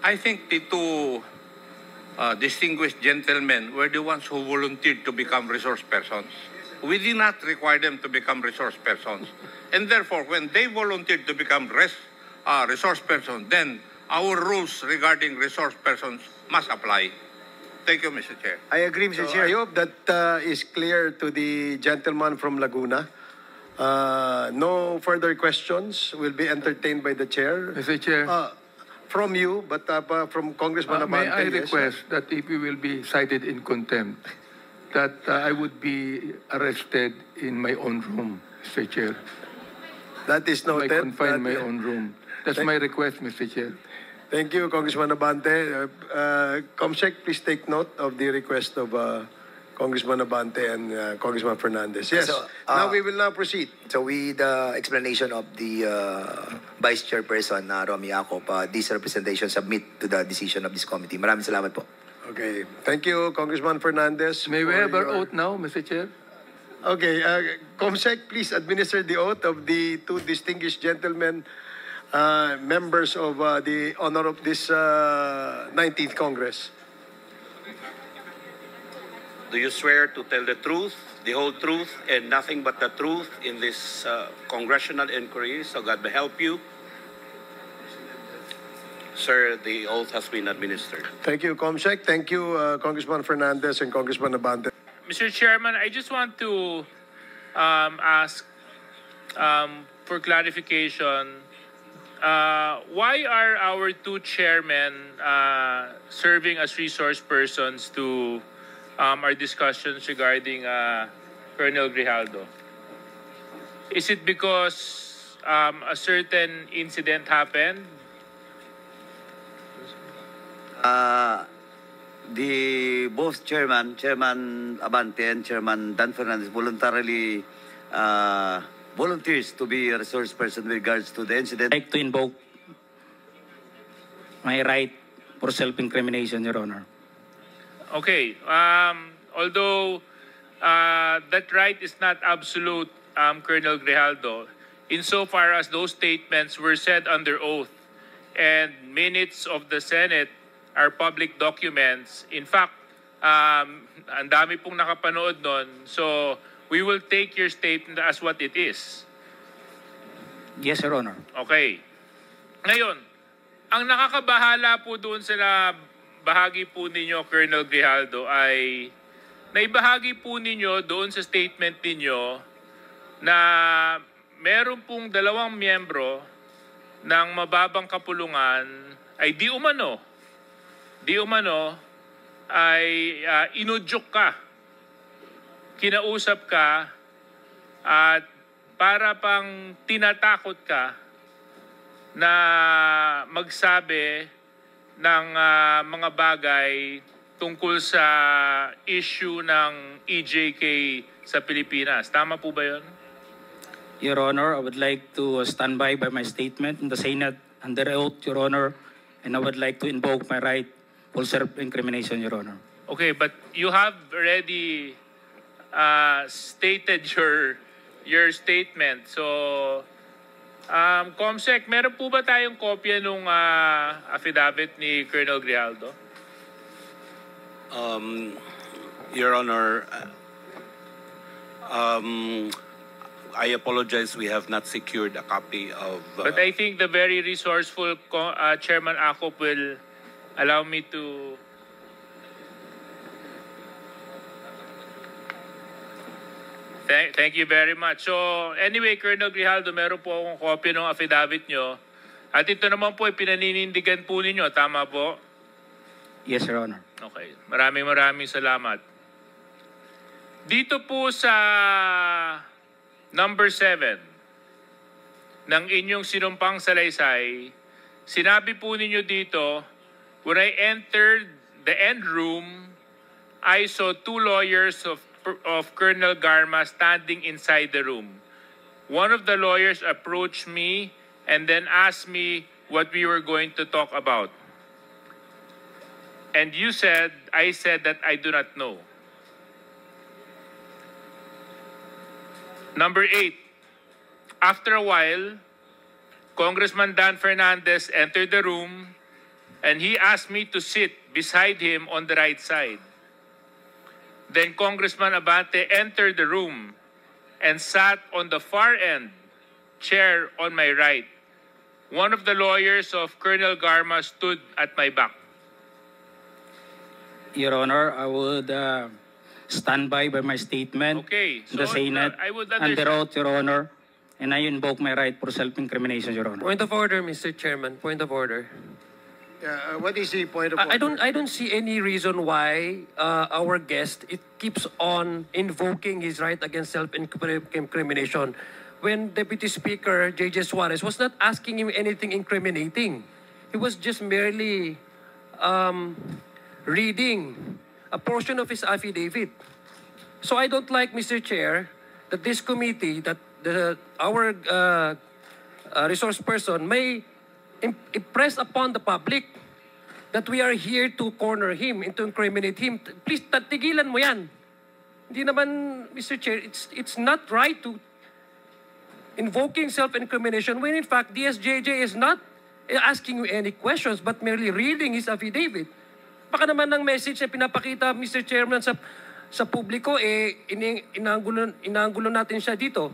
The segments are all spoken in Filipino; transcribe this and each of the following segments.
I think the two distinguished gentlemen were the ones who volunteered to become resource persons. We did not require them to become resource persons. And therefore, when they volunteered to become resource persons, then our rules regarding resource persons must apply. Thank you, Mr. Chair. I agree, Mr. Chair. I hope that is clear to the gentleman from Laguna. No further questions will be entertained by the chair. Mr. Chair, From you, but from Congressman may Abante. I yes. request that if you will be cited in contempt, that I would be arrested in my own room, Mr. Chair. That is I noted. confine my own room. That's my request, Mr. Chair. Thank you, Congressman Abante. Comsec, please take note of the request of Congressman Abante and Congressman Fernandez. Yes. So, now we will now proceed. So with the explanation of the Vice Chairperson, Romy Acop, this representation submit to the decision of this committee. Maraming salamat po. Okay. Thank you, Congressman Fernandez. May we for have our your- oath now, Mr. Chair? Okay. Comsec, please administer the oath of the two distinguished gentlemen, members of the honor of this 19th Congress. Do you swear to tell the truth, the whole truth, and nothing but the truth in this congressional inquiry? So God may help you. Sir, the oath has been administered. Thank you, Comsec. Thank you, Congressman Fernandez and Congressman Abante. Mr. Chairman, I just want to ask for clarification. Why are our two chairmen serving as resource persons to our discussions regarding Colonel Grijaldo? Is it because a certain incident happened? The both Chairman Abante and Chairman Dan Fernandez voluntarily volunteers to be a resource person with regards to the incident. I'd like to invoke my right for self-incrimination, Your Honor. Okay. Although that right is not absolute, Colonel Grijaldo, insofar as those statements were said under oath and minutes of the Senate are public documents. In fact, ang dami pong nakapanood nun. So, we will take your statement as what it is. Yes, Your Honor. Okay. Ngayon, ang nakakabahala po doon sa bahagi po ninyo, Colonel Grijaldo, ay naibahagi po ninyo doon sa statement ninyo na meron pong 2 miyembro ng mababang kapulungan ay di umano ay inudyok ka, kinausap ka, at para pang tinatakot ka na magsabi ng mga bagay tungkol sa issue ng EJK sa Pilipinas. Tama po ba yun? Your Honor, I would like to stand by my statement in the Senate under oath, Your Honor, and I would like to invoke my right for self-incrimination, Your Honor. Okay, but you have already stated your statement. So, Comsec, meron po ba tayong kopya nung affidavit ni Colonel Grijaldo? Your Honor, I apologize, we have not secured a copy of... But I think the very resourceful Chairman Acop will allow me to... Thank you very much. So, anyway, Colonel Grijaldo, meron po akong copy ng affidavit nyo. At ito naman po, pinaninindigan po ninyo. Tama po? Yes, Your Honor. Okay. Maraming salamat. Dito po sa number 7 ng inyong sinumpang salaysay, sinabi po ninyo dito, when I entered the end room, I saw 2 lawyers of Colonel Garma standing inside the room. One of the lawyers approached me and then asked me what we were going to talk about. And I said that I do not know. Number 8, after a while, Congressman Dan Fernandez entered the room and he asked me to sit beside him on the right side. Then Congressman Abante entered the room and sat on the far end chair on my right. One of the lawyers of Colonel Garma stood at my back. Your Honor, I would stand by my statement Okay, in the so Senate I would under understand. oath, Your Honor, and I invoke my right for self-incrimination, Your Honor. Point of order, Mr. Chairman. Point of order. What is the point of I order? don't see any reason why our guest it keeps on invoking his right against self-incrimination when Deputy Speaker J.J. Suarez was not asking him anything incriminating. He was just merely reading a portion of his affidavit. So I don't like, Mr. Chair, that this committee, that our resource person may impress upon the public that we are here to corner him and to incriminate him. Please, tigilan mo yan. Hindi naman, Mr. Chair, it's not right to invoking self-incrimination when in fact DSJJ is not asking you any questions but merely reading his affidavit. Baka naman ng message na pinapakita, Mr. Chairman, sa publiko, inaanggulo natin siya dito.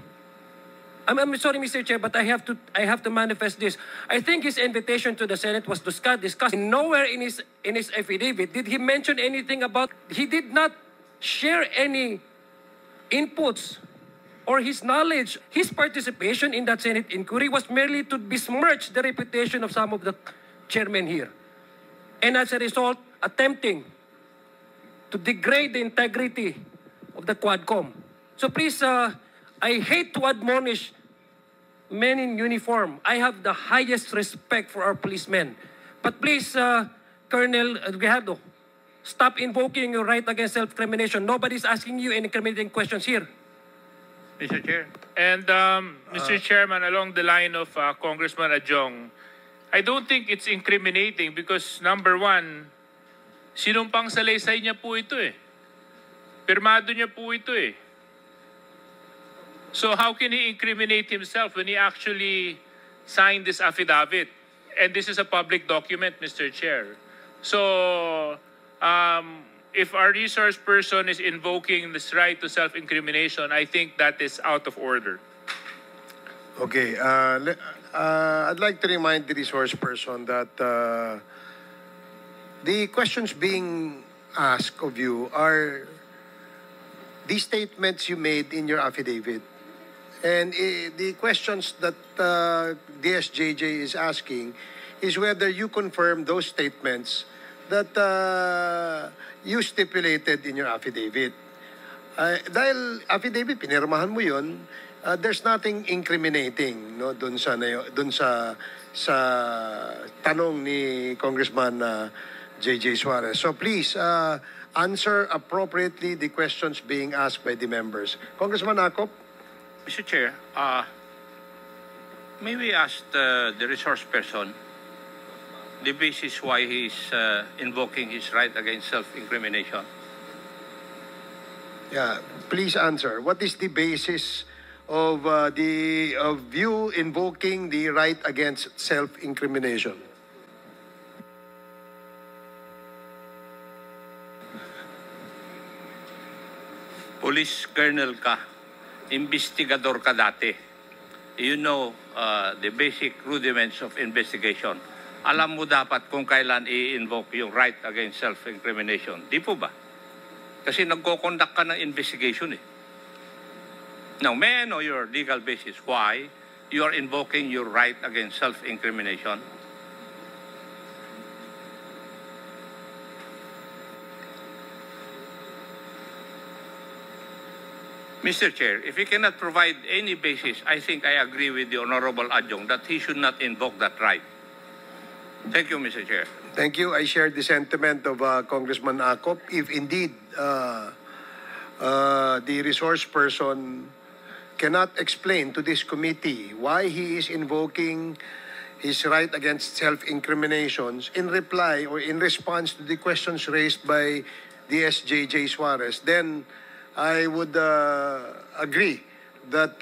I'm sorry, Mr. Chair, but I have to manifest this. I think his invitation to the Senate was discussed. Nowhere in his affidavit did he mention anything about. He did not share any inputs or his knowledge. His participation in that Senate inquiry was merely to besmirch the reputation of some of the chairmen here, and as a result, attempting to degrade the integrity of the Quadcom. So please, I hate to admonish men in uniform. I have the highest respect for our policemen. But please, Colonel Grijaldo, stop invoking your right against self-incrimination. Nobody's asking you any incriminating questions here. Mr. Chair. And Mr. Chairman, along the line of Congressman Adjong, I don't think it's incriminating because number one, sinumpang salaysay niya po ito eh. Pirmado niya po ito eh. So how can he incriminate himself when he actually signed this affidavit? And this is a public document, Mr. Chair. So if our resource person is invoking this right to self-incrimination, I think that is out of order. Okay. I'd like to remind the resource person that the questions being asked of you are the statements you made in your affidavit. And the questions that DSJJ is asking is whether you confirm those statements that you stipulated in your affidavit. Dahil affidavit, pinirmahan mo yun, there's nothing incriminating no, dun sa tanong ni Congressman J.J. Suarez. So please, answer appropriately the questions being asked by the members. Congressman Acop? Mr. Chair, may we ask the resource person the basis why he's invoking his right against self-incrimination? Yeah, please answer. What is the basis of you invoking the right against self-incrimination? Police colonel ka, investigador ka dati. You know the basic rudiments of investigation. Alam mo dapat kung kailan i-invoke yung right against self-incrimination. Di po ba? Kasi nagko-conduct ka ng investigation eh. Now, may I know your legal basis why you are invoking your right against self-incrimination? Mr. Chair, if he cannot provide any basis, I think I agree with the Honorable Adjong that he should not invoke that right. Thank you, Mr. Chair. Thank you. I share the sentiment of Congressman Acop. If indeed the resource person cannot explain to this committee why he is invoking his right against self-incriminations in reply or in response to the questions raised by DSJJ Suarez, then I would agree that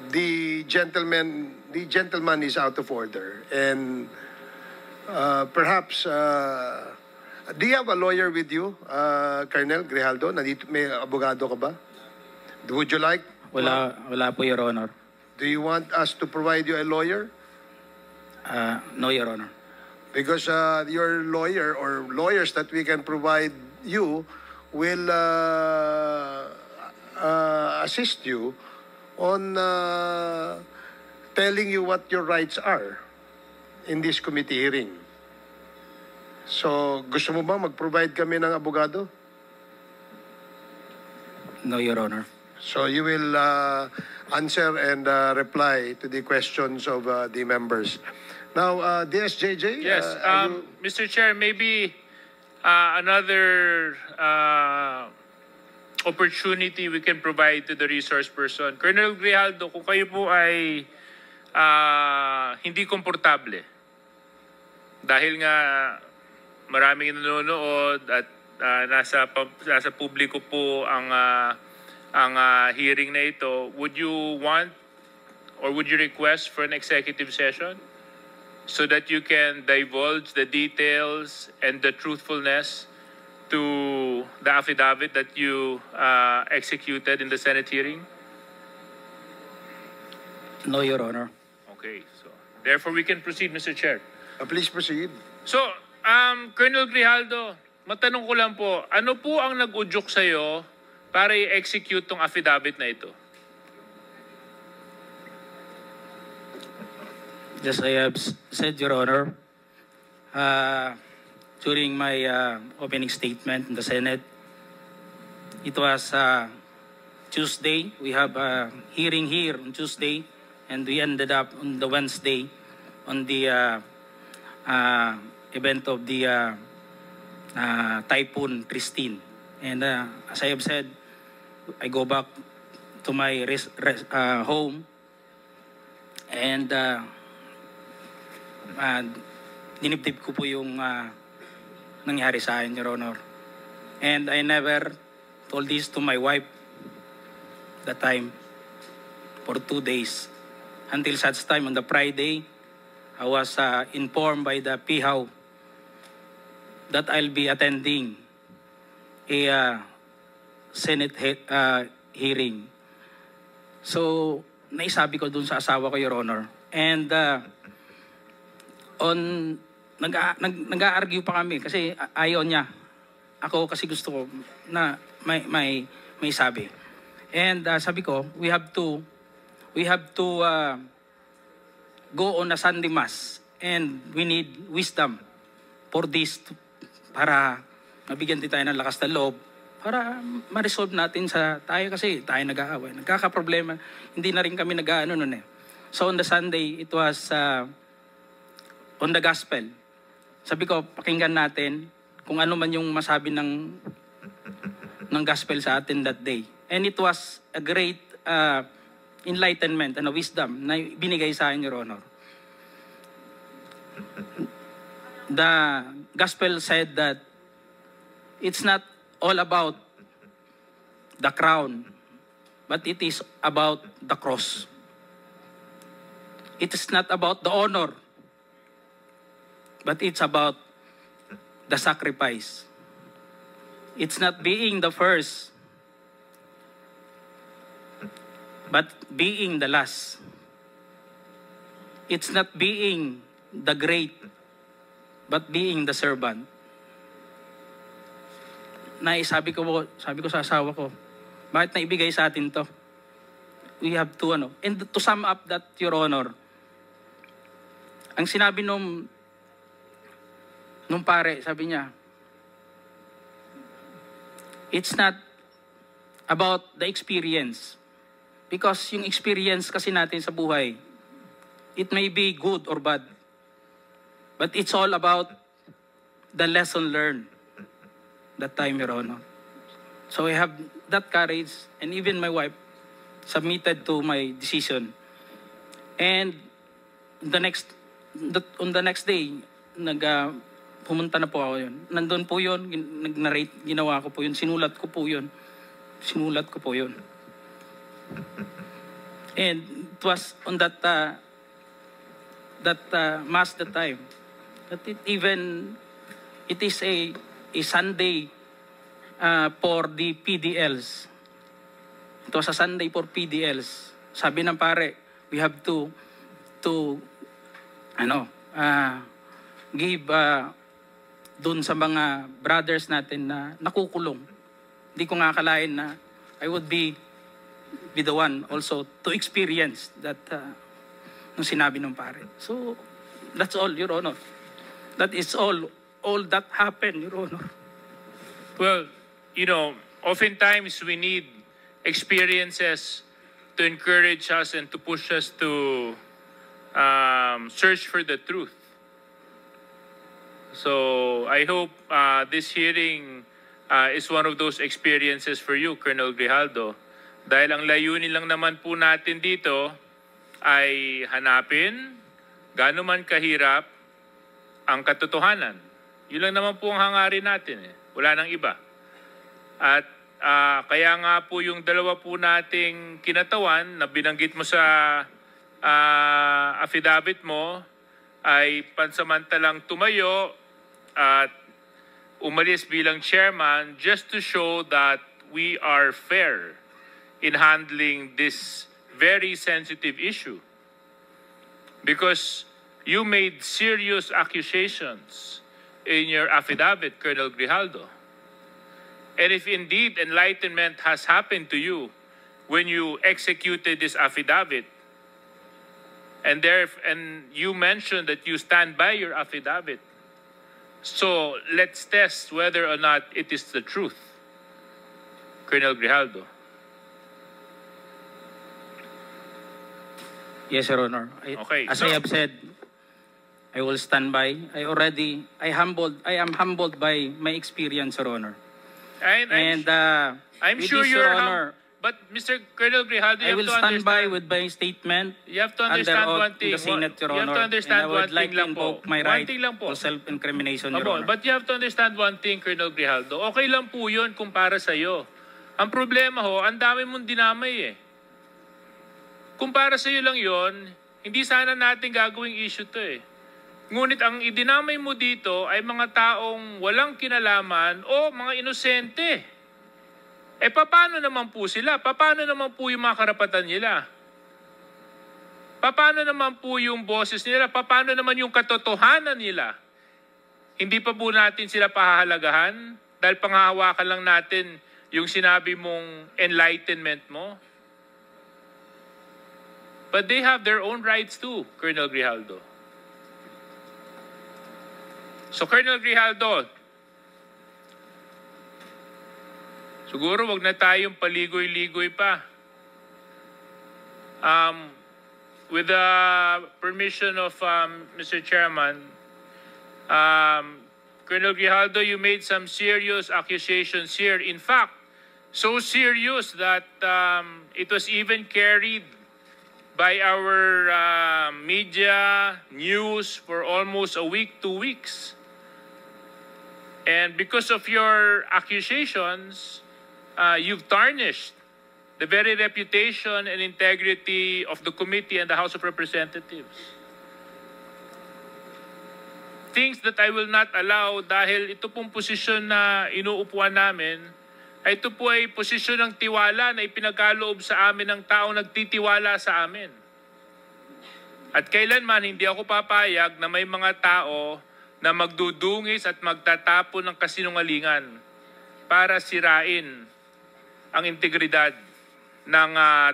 the gentleman the gentleman is out of order. And perhaps, do you have a lawyer with you, Colonel Grijaldo? Nandito, may abogado ka ba? Would you like? Wala po, Your Honor. Do you want us to provide you a lawyer? No, Your Honor. Because your lawyer or lawyers that we can provide you will assist you on telling you what your rights are in this committee hearing. So, gusto mo ba mag-provide kami ng abogado? No, Your Honor. So, you will answer and reply to the questions of the members. Now, DSJJ? Yes, Mr. Chair, maybe another opportunity we can provide to the resource person. Colonel Grijaldo, kung kayo po ay hindi komportable, dahil nga maraming nanonood at nasa publiko po ang hearing na ito, would you want or would you request for an executive session so that you can divulge the details and the truthfulness to the affidavit that you executed in the Senate hearing? No, Your Honor. Okay, so therefore we can proceed, Mr. Chair. Please proceed. So, Colonel Grijaldo, matanong ko lang po, ano po ang nag-udyok sa'yo para i-execute tong affidavit na ito? Just I have said, Your Honor, during my opening statement in the Senate, it was Tuesday. We have a hearing here on Tuesday, and we ended up on the Wednesday on the event of the Typhoon Christine. And as I have said, I go back to my home, and dinibdib ko po yung nangyari sa akin, Your Honor. And I never told this to my wife that time for 2 days. Until such time on the Friday, I was informed by the PIHAW that I'll be attending a Senate hearing. So, naisabi ko dun sa asawa ko, Your Honor. And nag-a-argue pa kami kasi ayaw niya. Ako kasi gusto ko na may sabi. And sabi ko, we have to go on a Sunday Mass, and we need wisdom for this para mabigyan din tayo ng lakas ng loob para ma-resolve natin sa tayo kasi tayo nag-aaway. Nagkaka-problema. Hindi na rin kami nag-aano nun eh. So on the Sunday, it was on the gospel. Sabi ko, pakinggan natin kung ano man yung masabi ng gospel sa atin that day. And it was a great enlightenment and a wisdom na binigay sa akin, Your Honor. The gospel said that it's not all about the crown, but it is about the cross. It is not about the honor, but it's about the sacrifice. It's not being the first, but being the last. It's not being the great, but being the servant. Sabi ko sa asawa ko, bakit naibigay sa atin to? We have to, and to sum up that, Your Honor, ang sinabi nung pare, sabi niya, it's not about the experience. Because yung experience kasi natin sa buhay, it may be good or bad. But it's all about the lesson learned that time, Your Honor. So I have that courage, and even my wife submitted to my decision. And on the next day, pumunta na po ako yun. Nandun po yun, nag-narrate, ginawa ko po yun, sinulat ko po yun. And it was on that that mass the time. That it is a Sunday for the PDLs. It was a Sunday for PDLs. Sabi ng pare, we have to give dun sa mga brothers natin na nakukulong. Hindi ko nga akalain na I would be the one also to experience that nung sinabi ng pare. So, that's all, Your Honor. That is all that happened, Your Honor. Well, oftentimes we need experiences to encourage us and to push us to search for the truth. So I hope this hearing is one of those experiences for you, Colonel Grijaldo. Dahil ang layunin lang naman po natin dito ay hanapin gaano man kahirap ang katotohanan. Yun lang naman po ang hangarin natin. Wala nang iba. At kaya nga po yung dalawa po nating kinatawan na binanggit mo sa affidavit mo ay pansamantalang tumayo at umalis bilang chairman just to show that we are fair in handling this very sensitive issue. Because you made serious accusations in your affidavit, Colonel Grijaldo. And if indeed enlightenment has happened to you when you executed this affidavit, and you mentioned that you stand by your affidavit, so let's test whether or not it is the truth, Colonel Grijaldo. Yes, Your Honor. As I have said, I will stand by. I am humbled by my experience, Your Honor. I'm sure you're humble. But Mr. Colonel Grijaldo, I will stand by with my statement. You have to understand one thing. The Senate, Your Honor. You have to understand and I would like to invoke my right to self-incrimination, Your Honor. But you have to understand one thing, Colonel Grijaldo. Okay lang po yun kung para sa'yo. Ang problema ho, ang dami mong dinamay eh. Kung para sa'yo lang yun, hindi sana natin gagawing issue to eh. Ngunit ang idinamay mo dito ay mga taong walang kinalaman o mga inosente. Paano naman po sila? Paano naman po yung mga karapatan nila? Paano naman po yung boses nila? Paano naman yung katotohanan nila? Hindi pa po natin sila pahahalagahan dahil panghahawakan lang natin yung sinabi mong enlightenment mo? But they have their own rights too, Colonel Grijaldo. So, Colonel Grijaldo, siguro wag na tayong paligoy-ligoy pa. With the permission of Mr. Chairman, Colonel Grijaldo, you made some serious accusations here. In fact, so serious that it was even carried by our media news for almost a week, 2 weeks. And because of your accusations, you've tarnished the very reputation and integrity of the committee and the House of Representatives. Things that I will not allow dahil ito pong posisyon na inuupuan namin, ay ito po ay posisyon ng tiwala na ipinagkaloob sa amin ng taong nagtitiwala sa amin. At kailanman hindi ako papayag na may mga tao na magdudungis at magtatapon ng kasinungalingan para sirain ang integridad ng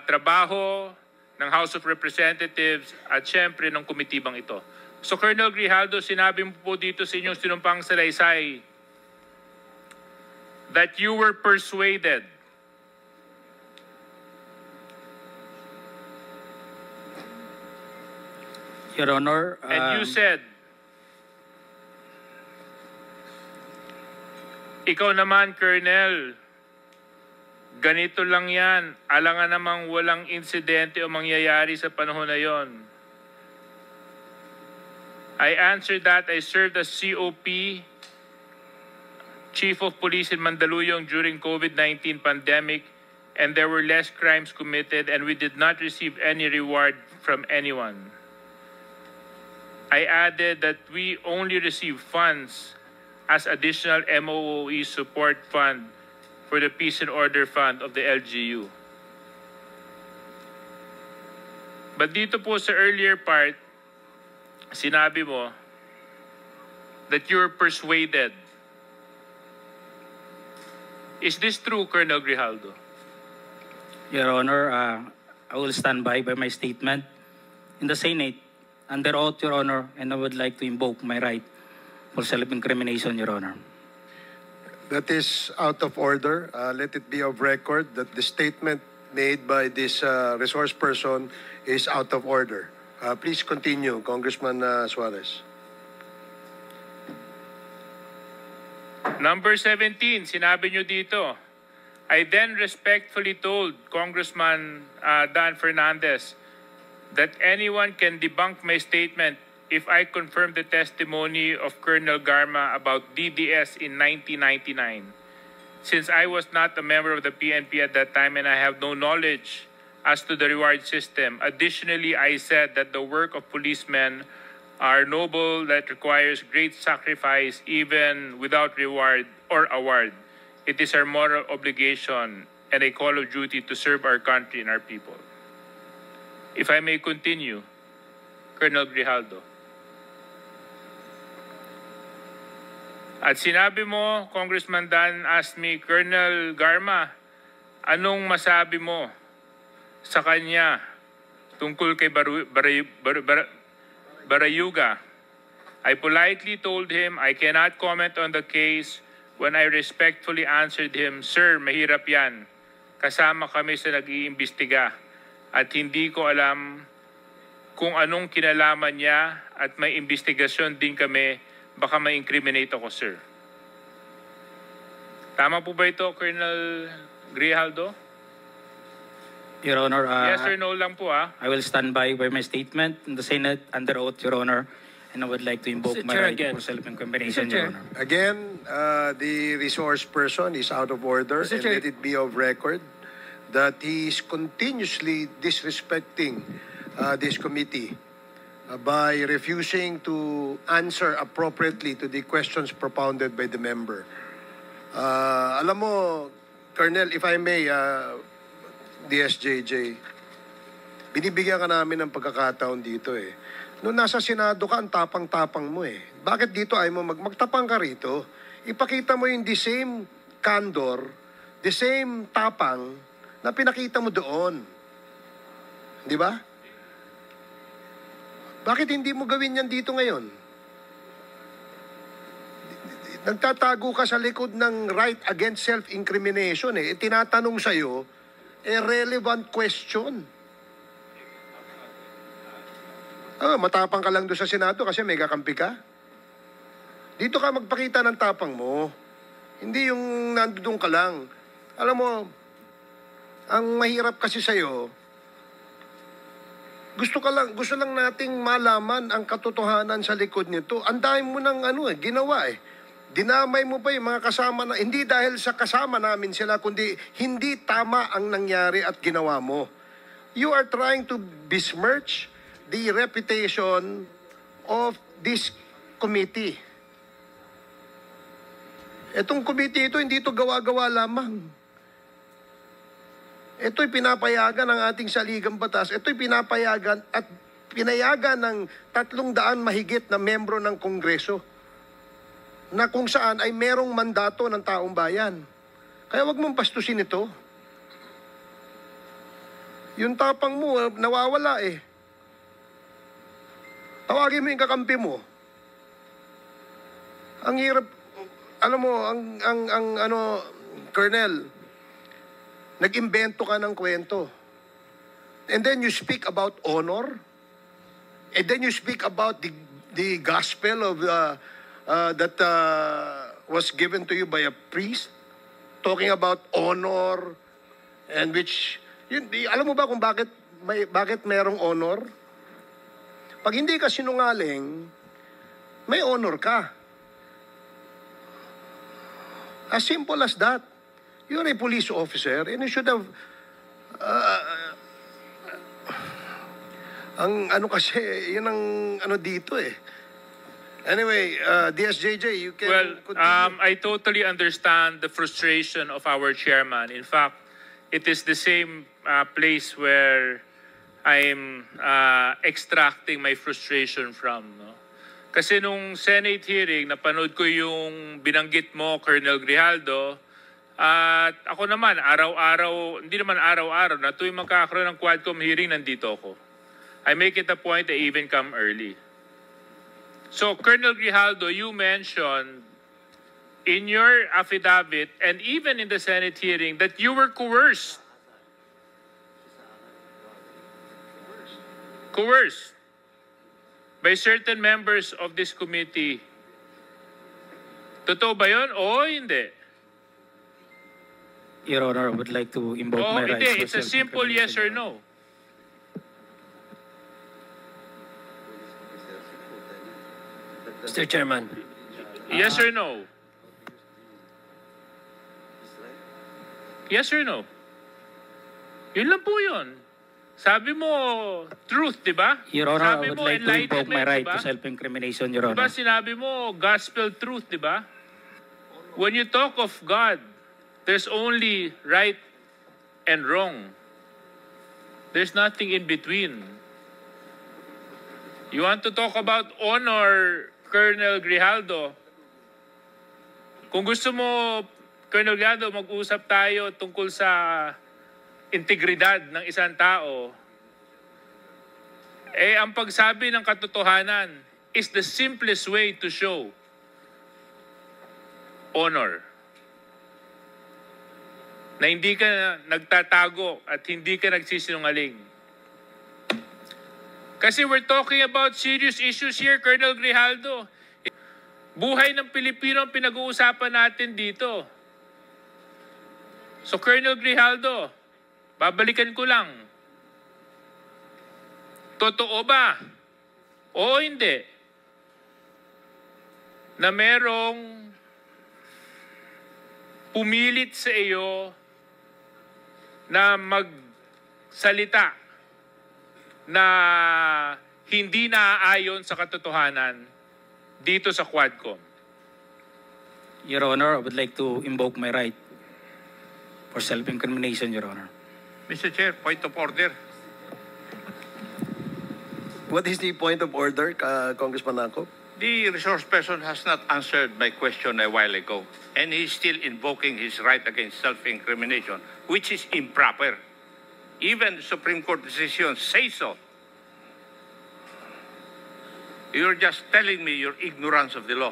trabaho ng House of Representatives at syempre ng komitibang ito. So Colonel Grijaldo, sinabi mo po dito sa inyong sinumpang salaysay that you were persuaded Your Honor, and you said ikaw naman, Colonel, ganito lang yan. Alangan namang walang insidente o mangyayari sa panahon na yon. I answered that. I served as COP, Chief of Police in Mandaluyong during COVID-19 pandemic, and there were less crimes committed, and we did not receive any reward from anyone. I added that we only receive funds as additional MOOE support fund for the Peace and Order Fund of the LGU. But dito po sa earlier part, sinabi mo that you're persuaded. Is this true, Colonel Grijaldo? Your Honor, I will stand by my statement in the Senate under oath, Your Honor, and I would like to invoke my right for self-incrimination, Your Honor. That is out of order. Let it be of record that the statement made by this resource person is out of order. Please continue, Congressman Suarez. Number 17, sinabi nyo dito, I then respectfully told Congressman Dan Fernandez that anyone can debunk my statement if I confirm the testimony of Colonel Garma about DDS in 1999. Since I was not a member of the PNP at that time and I have no knowledge as to the reward system, additionally, I said that the work of policemen are noble that requires great sacrifice even without reward or award. It is our moral obligation and a call of duty to serve our country and our people. If I may continue, Colonel Grijaldo. At sinabi mo, Congressman Dan asked me, Colonel Garma, anong masabi mo sa kanya tungkol kay Barayuga? I politely told him I cannot comment on the case when I respectfully answered him, Sir, mahirap yan. Kasama kami sa nag-iimbestiga at hindi ko alam kung anong kinalaman niya at may investigasyon din kami, baka ma-incriminate ako, sir. Tama po ba ito, Colonel Grijaldo? Your Honor, Yes or no lang po, ah. I will stand by my statement in the Senate under oath, Your Honor, and I would like to invoke Mr. my Chair, right again. for self-incrimination, Mr. Chair. Your Honor. Again, the resource person is out of order, Mr. and Chair. let it be of record that he is continuously disrespecting this committee by refusing to answer appropriately to the questions propounded by the member. Alam mo, Colonel, if I may, DSJJ, binibigyan ka namin ng pagkakataon dito eh. Noong nasa Senado ka, ang tapang-tapang mo eh. Bakit dito ay mo magtapang ka rito? Ipakita mo yung the same candor, the same tapang na pinakita mo doon. Di ba? Bakit hindi mo gawin yan dito ngayon? Nagtatago ka sa likod ng right against self-incrimination eh. Tinatanong sa'yo, relevant question. Matapang ka lang doon sa Senado kasi may kakampi ka. Dito ka magpakita ng tapang mo. Hindi yung nandoon ka lang. Alam mo, ang mahirap kasi sa'yo, gusto lang nating malaman ang katotohanan sa likod nito. Ang dami mo ng ginawa eh. Dinamay mo pa yung mga kasama na, hindi dahil sa kasama namin sila, kundi hindi tama ang nangyari at ginawa mo. You are trying to besmirch the reputation of this committee. Itong committee ito, hindi ito gawa-gawa lamang. Ito'y pinapayagan ng ating saligang batas. Ito'y pinapayagan at pinayagan ng 300 mahigit na membro ng Kongreso na kung saan ay merong mandato ng taong bayan. Kaya wag mong pastusin ito. Yung tapang mo, nawawala eh. Tawagin mo yung kakampi mo. Ang hirap, alam mo, Colonel, nag-imbento ka ng kwento. And then you speak about honor. And then you speak about the gospel of that was given to you by a priest. Talking about honor. And which, alam mo ba kung bakit mayroong honor? Pag hindi ka sinungaling, may honor ka. As simple as that. You're a police officer and you should have Ang ano kasi, yun ang ano dito eh. Anyway, DSJJ, you can Well, continue. I totally understand the frustration of our chairman. In fact, it is the same place where I'm extracting my frustration from. No? Kasi nung Senate hearing, napanood ko yung binanggit mo, Colonel Grijaldo, at ako naman, araw-araw, hindi naman araw-araw, na tuwing magkakaroon ng Quadcom hearing, nandito ako. I make it a point to even come early. So, Colonel Grijaldo, you mentioned in your affidavit and even in the Senate hearing that you were coerced. Coerced by certain members of this committee. Totoo ba yun? Oo, hindi. Your Honor, I would like to invoke Oo, my rights. hindi. for It's a simple yes or self-incrimination. no. Mr. Chairman. Yes or no? Yes or no? Yun lang po yun. Sabi mo, truth, di ba? Your Honor, Sabi I would mo, like to invoke my enlightenment, right di ba? to self-incrimination, Your Di ba Honor. sinabi mo, gospel truth, di ba? When you talk of God, there's only right and wrong. There's nothing in between. You want to talk about honor, Colonel Grijaldo? Kung gusto mo, Colonel Grijaldo, mag-usap tayo tungkol sa integridad ng isang tao, eh ang pagsabi ng katotohanan is the simplest way to show honor. Na hindi ka nagtatago at hindi ka nagsisinungaling. Kasi we're talking about serious issues here, Colonel Grijaldo. Buhay ng Pilipino ang pinag-uusapan natin dito. So, Colonel Grijaldo, babalikan ko lang. Totoo ba? O hindi? Na merong pumilit sa iyo na magsalita na hindi naaayon sa katotohanan dito sa Quadcom? Your Honor, I would like to invoke my right for self-incrimination, Your Honor. Mr. Chair, point of order. What is the point of order, Congressman Ako? The resource person has not answered my question a while ago, and he's still invoking his right against self-incrimination, which is improper. Even the Supreme Court decisions say so. You're just telling me your ignorance of the law.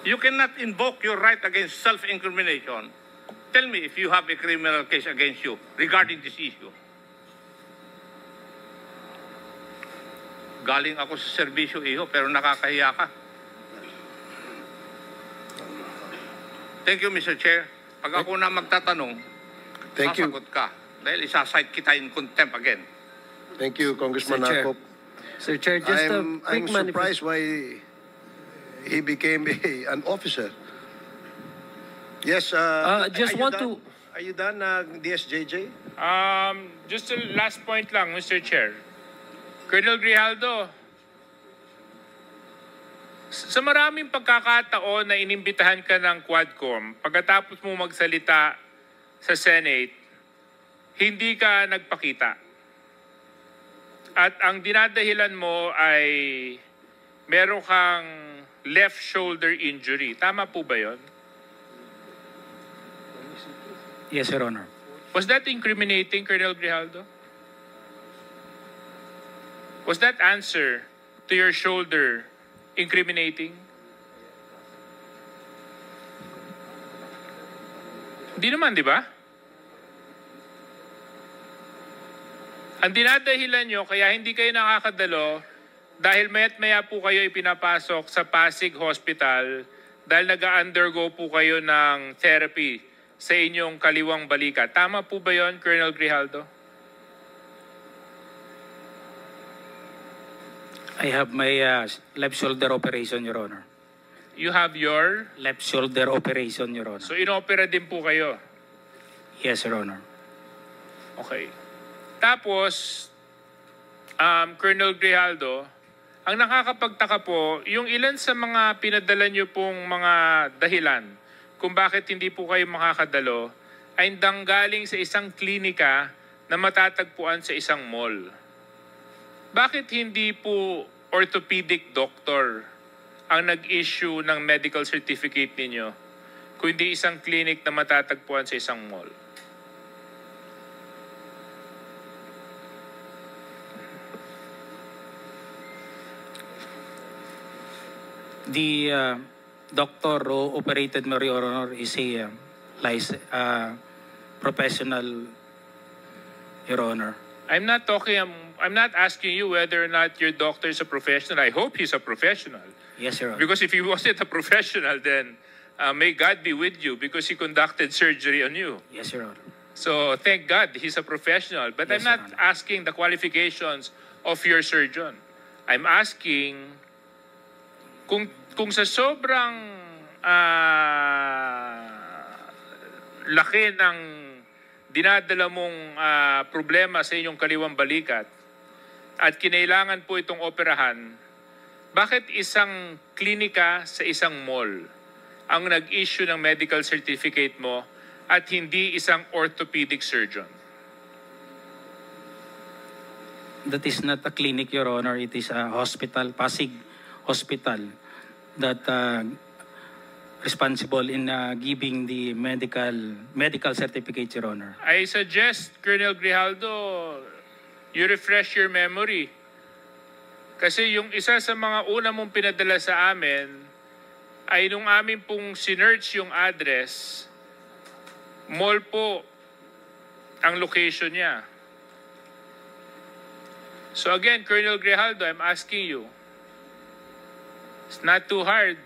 You cannot invoke your right against self-incrimination. Tell me if you have a criminal case against you regarding this issue. Galing ako sa serbisyo, iho, pero nakakahiya ka. Thank you, Mr. Chair. Pag ako na magtatanong, Thank you. sasagot ka. Dahil isasite kita in contempt again. Thank you, Congressman Sir Chair. Ako. Sir Chair, just I'm a quick surprised why he became an officer. Yes, just are you want done? to- Are you done, DSJJ? Just a last point lang, Mr. Chair. Colonel Grijaldo, sa maraming pagkakataon na inimbitahan ka ng Quadcom, pagkatapos mo magsalita sa Senate, hindi ka nagpakita. At ang dinadahilan mo ay meron kang left shoulder injury. Tama po ba yon? Yes, Your Honor. Was that incriminating, Colonel Grijaldo? Was that answer to your shoulder incriminating? Hindi naman, di ba? Ang dinadahilan nyo, kaya hindi kayo nakakadalo, dahil maya't maya po kayo ipinapasok sa Pasig Hospital dahil nag-undergo po kayo ng therapy sa inyong kaliwang balikat. Tama po ba yon, Colonel Grijaldo? I have my left shoulder operation, Your Honor. You have your... Left shoulder operation, Your Honor. So inopera din po kayo. Yes, Your Honor. Okay. Tapos, Colonel Grijaldo, ang nakakapagtaka po, yung ilan sa mga pinadala nyo pong mga dahilan kung bakit hindi po kayo makakadalo ay nanggaling sa isang klinika na matatagpuan sa isang mall. Bakit hindi po orthopedic doctor ang nag-issue ng medical certificate ninyo kundi isang clinic na matatagpuan sa isang mall? The doctor who operated me, Your Honor, is a professional, Your Honor. I'm not asking you whether or not your doctor is a professional. I hope he's a professional. Yes, Your Honor. Because if he wasn't a professional, then may God be with you because he conducted surgery on you. Yes, Your Honor. So thank God he's a professional. But Yes, I'm not Your Honor. asking the qualifications of your surgeon. I'm asking kung sa sobrang laki ng dinadala mong problema sa inyong kaliwang balikat at kinailangan po itong operahan, bakit isang klinika sa isang mall ang nag-issue ng medical certificate mo at hindi isang orthopedic surgeon? That is not a clinic, Your Honor. It is a hospital, Pasig Hospital, that responsible in giving the medical certificate, Your Honor. I suggest, Colonel Grijaldo, you refresh your memory. Kasi yung isa sa mga una mong pinadala sa amin ay nung amin pong sinearch yung address, mall po ang location niya. So again, Colonel Grijaldo, I'm asking you, it's not too hard.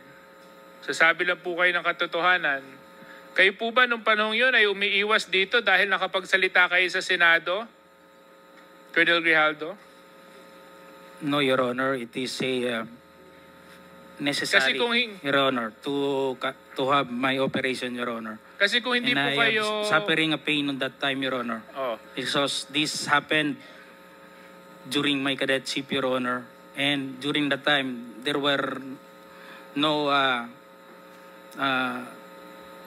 Sasabi lang po kayo ng katotohanan. Kayo po ba nung panahon yun ay umiiwas dito dahil nakapagsalita kayo sa Senado? Colonel Grijaldo? No, Your Honor. It is a necessary, Your Honor, to have my operation, Your Honor. Kasi kung hindi And po I kayo... am suffering a pain on that time, Your Honor. Oh. Because this happened during my cadetship, Your Honor. And during that time, there were no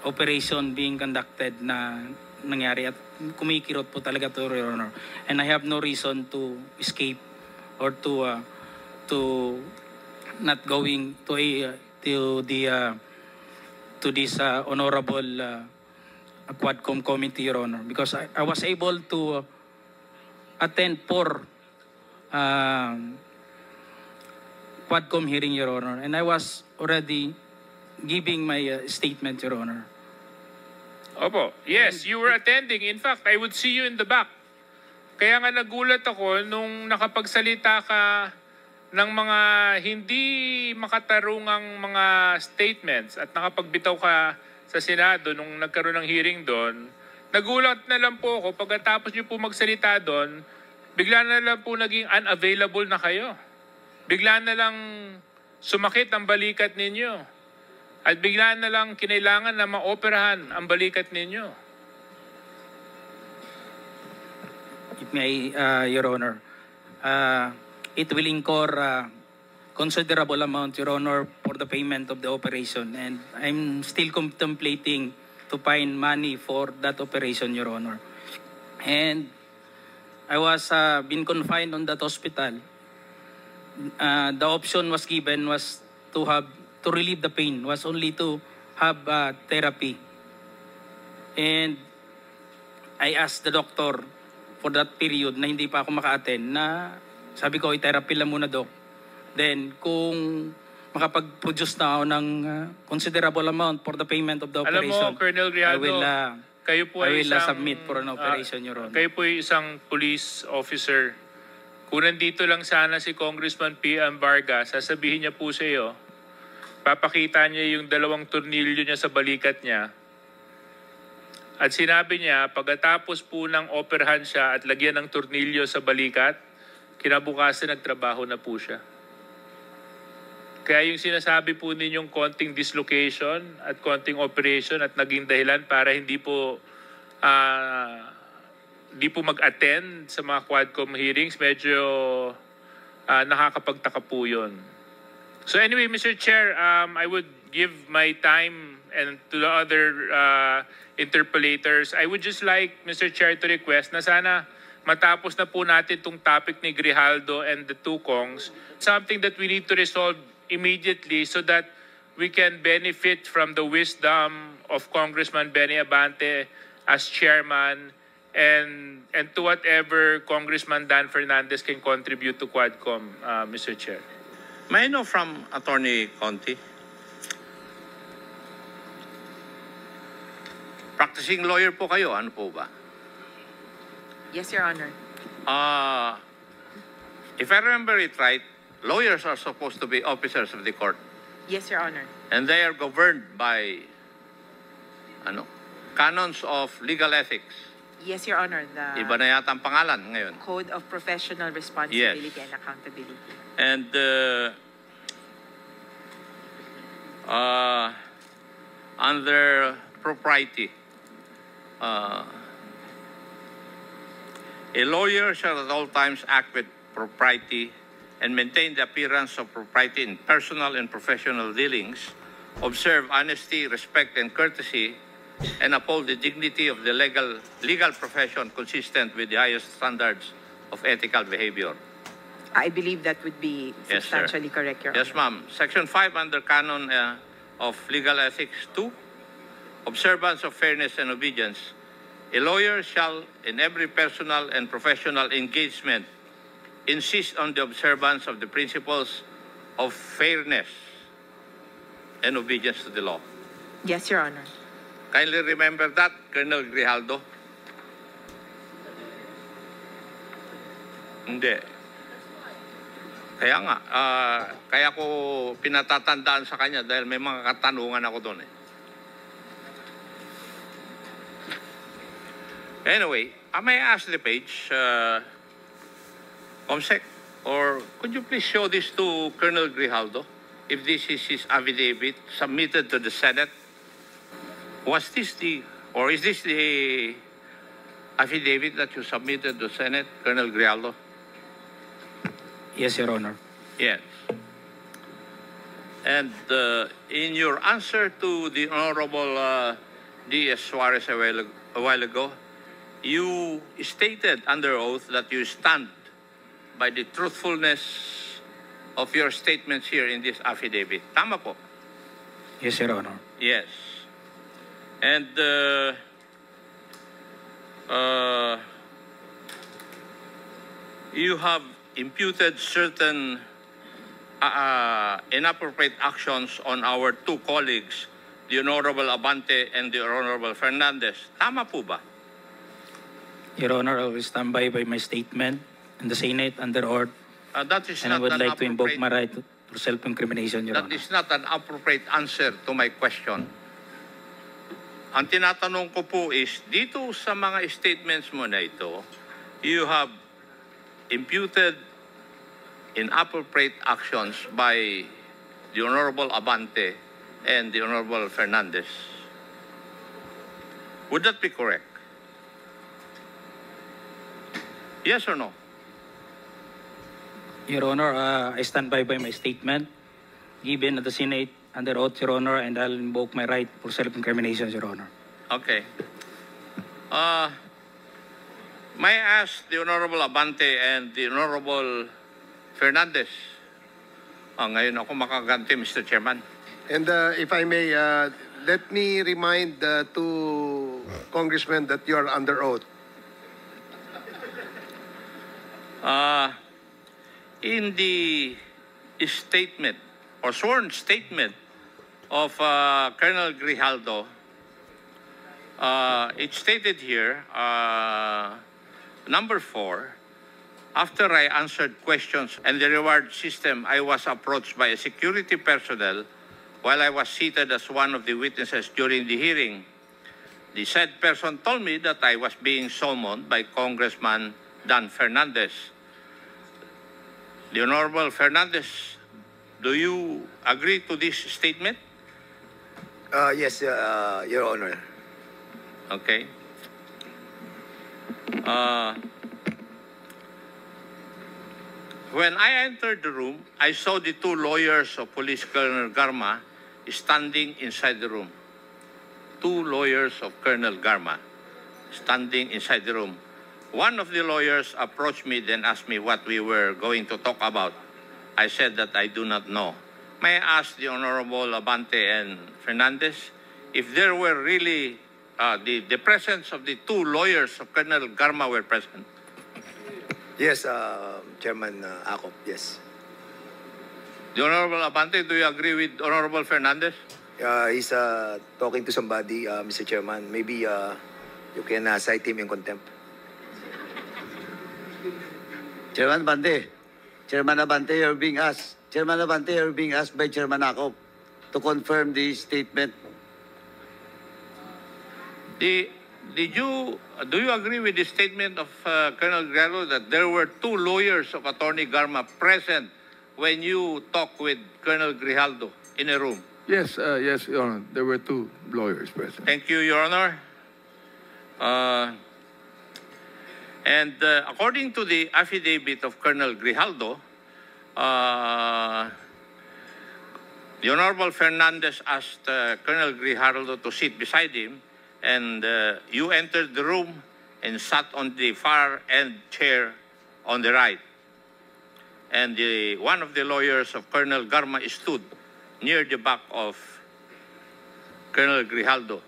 operation being conducted na nangyari at kumikirot po talaga to, Your Honor. And I have no reason to escape or to not going to this honorable Quadcom committee, Your Honor, because I was able to attend 4 Quadcom hearing, Your Honor, and I was already giving my statement, Your Honor. Opo. Yes, you were attending. In fact, I would see you in the back. Kaya nga nagulat ako nung nakapagsalita ka ng mga hindi makatarungang mga statements at nakapagbitaw ka sa Senado nung nagkaroon ng hearing doon. Nagulat na lang po ako pagkatapos niyo po magsalita doon, bigla na lang po naging unavailable na kayo. Bigla na lang sumakit ang balikat ninyo. At bigla na lang kinailangan na maoperahan ang balikat ninyo. It may, Your Honor, it will incur considerable amount, Your Honor, for the payment of the operation. And I'm still contemplating to find money for that operation, Your Honor. And I was been confined on that hospital. The option was given was to relieve the pain, was only to have therapy. And I asked the doctor for that period na hindi pa ako maka-attend na sabi ko, i-therapy lang muna, Doc. Then, kung makapag-produce na ako ng considerable amount for the payment of the operation, alam mo, Colonel Grijaldo, I will submit for an operation, Your Honor. Kayo po ay isang police officer. Kung nandito lang sana si Congressman P.M. Vargas, sasabihin niya po sa iyo, papakita niya yung 2 tornilyo niya sa balikat niya. At sinabi niya, pagkatapos po ng operahan siya at lagyan ng tornilyo sa balikat, kinabukasan nagtrabaho na po siya. Kaya yung sinasabi po ninyong konting dislocation at konting operation at naging dahilan para hindi po di po mag-attend sa mga Quadcom hearings, medyo nakakapagtaka po yun. So anyway, Mr. Chair, I would give my time and to the other interpellators. I would just like, Mr. Chair, to request na sana matapos na po natin itong topic ni Grijaldo and the two Kongs, something that we need to resolve immediately so that we can benefit from the wisdom of Congressman Benny Abante as chairman and to whatever Congressman Dan Fernandez can contribute to Quadcom, Mr. Chair. May I know from Attorney Conti? Practicing lawyer po kayo, ano po ba? Yes, Your Honor. If I remember it right, lawyers are supposed to be officers of the court. Yes, Your Honor. And they are governed by canons of legal ethics. Yes, Your Honor. The Iba na yata ang pangalan ngayon. Code of Professional Responsibility Yes. and Accountability. And under propriety, a lawyer shall at all times act with propriety and maintain the appearance of propriety in personal and professional dealings, observe honesty, respect, and courtesy, and uphold the dignity of the legal profession consistent with the highest standards of ethical behavior. I believe that would be Yes, sir. substantially correct, Your Yes, Honor. ma'am. Section 5 under Canon of Legal Ethics 2, observance of fairness and obedience. A lawyer shall, in every personal and professional engagement, insist on the observance of the principles of fairness and obedience to the law. Yes, Your Honor. Kindly remember that, Colonel Grijaldo. Hindi. Kaya nga, kaya ko pinatatandaan sa kanya dahil may mga katanungan ako doon eh. Anyway, may I ask the page, Comsec, or could you please show this to Colonel Grijaldo, if this is his affidavit submitted to the Senate? Was this or is this the affidavit that you submitted to the Senate, Colonel Grijaldo? Yes, Your Honor. Yes. And in your answer to the Honorable D.S. Suarez a while ago, you stated under oath that you stand by the truthfulness of your statements here in this affidavit. Tama po? Yes, Your Honor. Yes. And you have imputed certain inappropriate actions on our two colleagues, the Honorable Abante and the Honorable Fernandez. Tama po ba? Your Honor, I will stand by my statement in the Senate under oath, That is and I not would an like to invoke appropriate- my right to self-incrimination, Your That Honor. is not an appropriate answer to my question. Ang tinatanong ko po is, dito sa mga statements mo na ito, you have imputed inappropriate actions by the Honorable Abante and the Honorable Fernandez. Would that be correct? Yes or no? Your Honor, I stand by my statement given at the Senate under oath, Your Honor, and I'll invoke my right for self-incrimination, Your Honor. Okay. May I ask the Honorable Abante and the Honorable Fernandez? Ngayon ako makaganti, Mr. Chairman. And if I may, let me remind the two congressmen that you are under oath. In the statement or sworn statement of Colonel Grijaldo, it stated here, number 4, after I answered questions and the reward system, I was approached by a security personnel while I was seated as one of the witnesses during the hearing. The said person told me that I was being summoned by Congressman Dan Fernandez. The Honorable Fernandez, do you agree to this statement? Yes, Your Honor. Okay. When I entered the room, I saw the two lawyers of Police Colonel Garma standing inside the room. Two lawyers of Colonel Garma standing inside the room. One of the lawyers approached me, then asked me what we were going to talk about. I said that I do not know. May I ask the Honorable Abante and Fernandez if there were really the presence of the two lawyers of Colonel Garma were present? Yes, Chairman Akop, yes. The Honorable Abante, do you agree with Honorable Fernandez? He's talking to somebody, Mr. Chairman. Maybe you can cite him in contempt. Chairman Abante, you're being asked. Chairman Abante, you're being asked by Chairman Akop to confirm the statement. Do you agree with the statement of Colonel Grijaldo that there were two lawyers of Attorney Garma present when you talked with Colonel Grijaldo in a room? Yes, yes, Your Honor. There were two lawyers present. Thank you, Your Honor. According to the affidavit of Colonel Grijaldo, the Honorable Fernandez asked Colonel Grijaldo to sit beside him, and you entered the room and sat on the far end chair on the right. And one of the lawyers of Colonel Garma stood near the back of Colonel Grijaldo.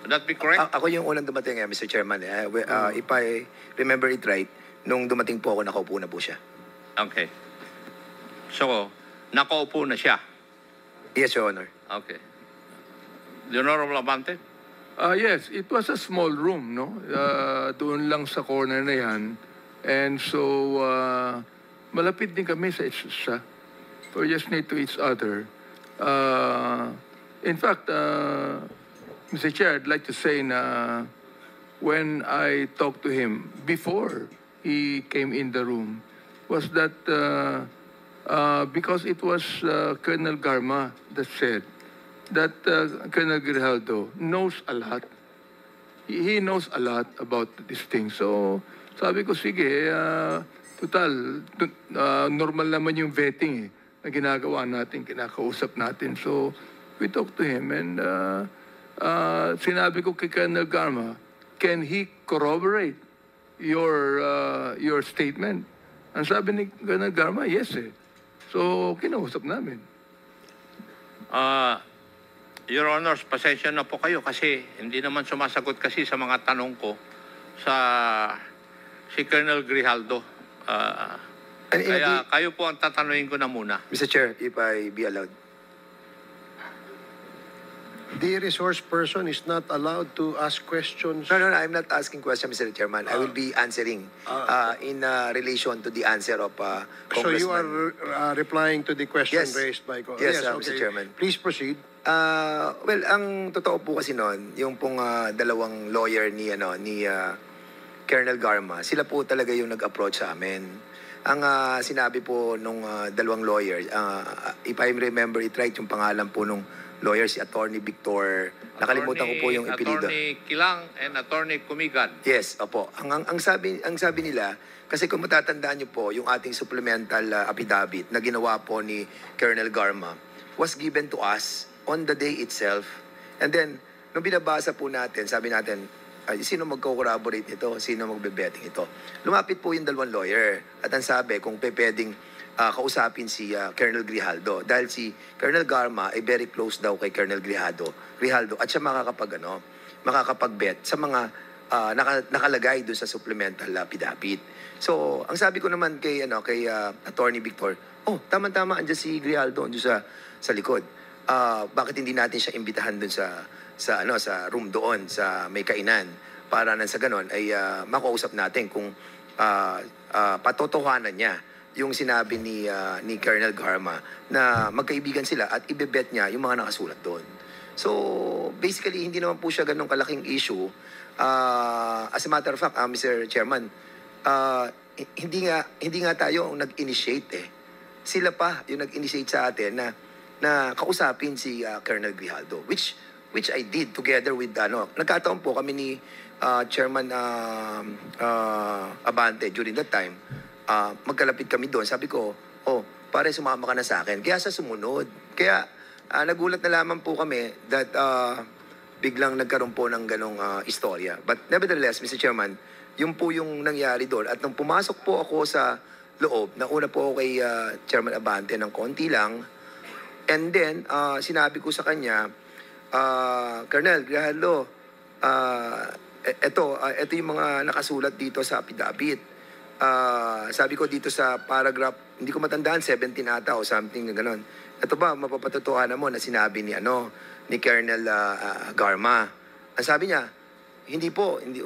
Would that be correct? Ako yung unang dumating, Mr. Chairman. If I remember it right, nung dumating po ako, nakaupo na po siya. Okay. So, nakaupo na siya? Yes, Your Honor. Okay. The Honorable Abante? Yes, it was a small room, no? Doon lang sa corner na yan. And so, malapit din kami sa isa. We're just near to each other. In fact, Mr. Chair, I'd like to say na when I talked to him before he came in the room, was that because it was Colonel Garma that said that Colonel Grijaldo knows a lot. He knows a lot about this thing. So, sabi ko, sige, total, normal naman yung vetting na ginagawa natin, kinakausap natin. So, we talked to him and sinabi ko kay Colonel Garma, can he corroborate your statement? Ang sabi ni Colonel Garma, yes eh. So, kinausap namin. Your Honors, pasensya na po kayo kasi hindi naman sumasagot kasi sa mga tanong ko si Colonel Grijaldo. Kaya kayo po ang tatanungin ko na muna. Mr. Chair, if I be allowed. The resource person is not allowed to ask questions. No, I'm not asking questions, Mr. Chairman. I will be answering in relation to the answer of Congressman. So you are replying to the question raised by Yes, Mr. Chairman. Please proceed. Well, ang totoo po kasi noon, yung pong dalawang lawyer ni Colonel Garma, sila po talaga yung nag-approach sa amin. Ang sinabi po nung dalawang lawyer, if I remember it right, yung pangalan po nung lawyer, si Attorney Victor, nakalimutan ko po yung ipilido. Attorney Kilang and Attorney Kumigan. Yes, opo. Ang sabi nila, kasi kung matatandaan niyo po, yung ating supplemental affidavit na ginawa po ni Colonel Garma was given to us on the day itself. And then, nung binabasa po natin, sabi natin, sino magko-corroborate nito? Sino magbe-betting ito? Lumapit po yung dalawang lawyer. At ang sabi, kung pwedeng kausapin si Colonel Grijaldo. Dahil si Colonel Garma ay very close daw kay Colonel Grijaldo. At siya makakapag-bet sa mga nakalagay doon sa supplemental affidavit. So, ang sabi ko naman kay Attorney Victor, tama-tama, andyan si Grijaldo, andyan sa likod. Bakit hindi natin siya imbitahan doon sa room doon, sa may kainan, para nang sa ganon ay makausap natin kung patotohanan niya yung sinabi ni Colonel Garma na magkaibigan sila at ibebet niya yung mga nakasulat doon. So, basically, hindi naman po siya ganong kalaking issue. As a matter of fact, Mr. Chairman, hindi nga tayo ang nag-initiate eh. Sila pa yung nag-initiate sa atin na kausapin si Colonel Grijaldo, which which I did together with, nagkataon po kami ni Chairman Abante during that time. Magkalapit kami doon. Sabi ko, pare, sumama ka na sa akin. Kaya sa sumunod. Kaya nagulat na lamang po kami that biglang nagkaroon po ng ganong istorya. But nevertheless, Mr. Chairman, yun po yung nangyari doon. At nung pumasok po ako sa loob, nauna po ako kay Chairman Abante ng konti lang. And then, sinabi ko sa kanya, Colonel Grijaldo, ito yung mga nakasulat dito sa affidavit. Sabi ko dito sa paragraph, hindi ko matandaan, 17 ata o something na gano'n. Ito ba, mapapatotohanan mo na sinabi ni Colonel Garma. Ang sabi niya,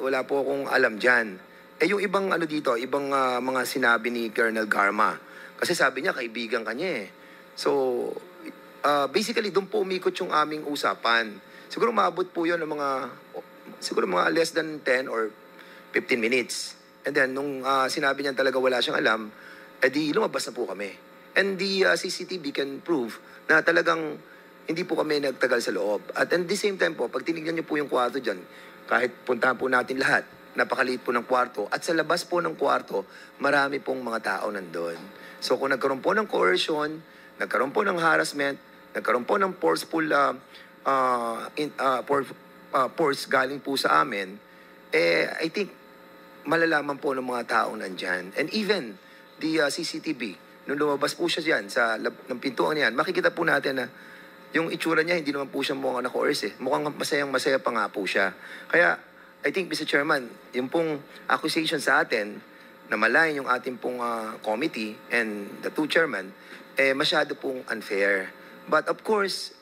wala po akong alam dyan. Yung ibang dito, ibang mga sinabi ni Colonel Garma. Kasi sabi niya, kaibigan kanya eh. So, basically, doon po umikot yung aming usapan. Siguro maabot po yun ng mga less than 10 or 15 minutes. And then, nung sinabi niya talaga wala siyang alam, di lumabas na po kami. And the CCTV can prove na talagang hindi po kami nagtagal sa loob. At the same time po, pag tinignan niyo po yung kwarto dyan, kahit puntahan po natin lahat, napakaliit po ng kwarto. At sa labas po ng kwarto, marami pong mga tao nandun. So kung nagkaroon po ng coercion, nagkaroon po ng harassment, nagkaroon po ng forceful force galing po sa amin, I think malalaman po ng mga tao nandyan. And even the CCTV, nung lumabas po siya dyan sa ng pintuan niyan, makikita po natin na yung itsura niya, hindi naman po siya mukhang na-coerce eh. Mukhang masayang-masaya pa nga po siya. Kaya, I think, Mr. Chairman, yung pong accusation sa atin, na malayan yung ating pong committee and the two chairman, masyado pong unfair. But of course,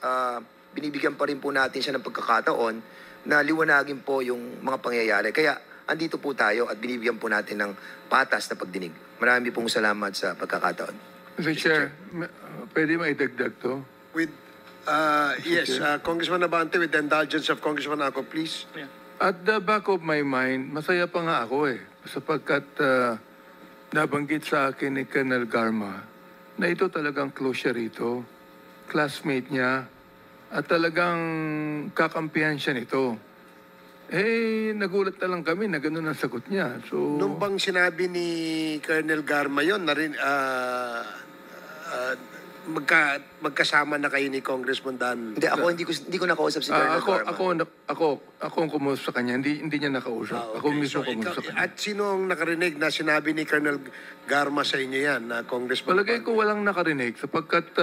binibigyan pa rin po natin siya ng pagkakataon na liwanagin po yung mga pangyayari. Kaya, andito po tayo at binibigyan po natin ng patas na pagdinig. Marami pong salamat sa pagkakataon. Mr. Chair, pwede maidagdag to? With, yes, Congressman Abante, with the indulgence of Congressman Ako, please. Yeah. At the back of my mind, masaya pa nga ako sapagkat nabanggit sa akin ni Colonel Garma na ito talagang close siya rito, classmate niya, at talagang kakampihan siya nito. Nagulat na lang kami na gano'n ang sagot niya. So, nung bang sinabi ni Colonel Garma yun, magkasama na kayo ni Congressman Dan? Hindi, ako hindi ko nakausap si Colonel Garma. Ako ang kumusta sa kanya, hindi niya nakausap. Ako mismo kumusta sa kanya. At sino ang nakarinig na sinabi ni Colonel Garma sa inyo yan, na Congressman? Palagay ko walang nakarinig sapagkat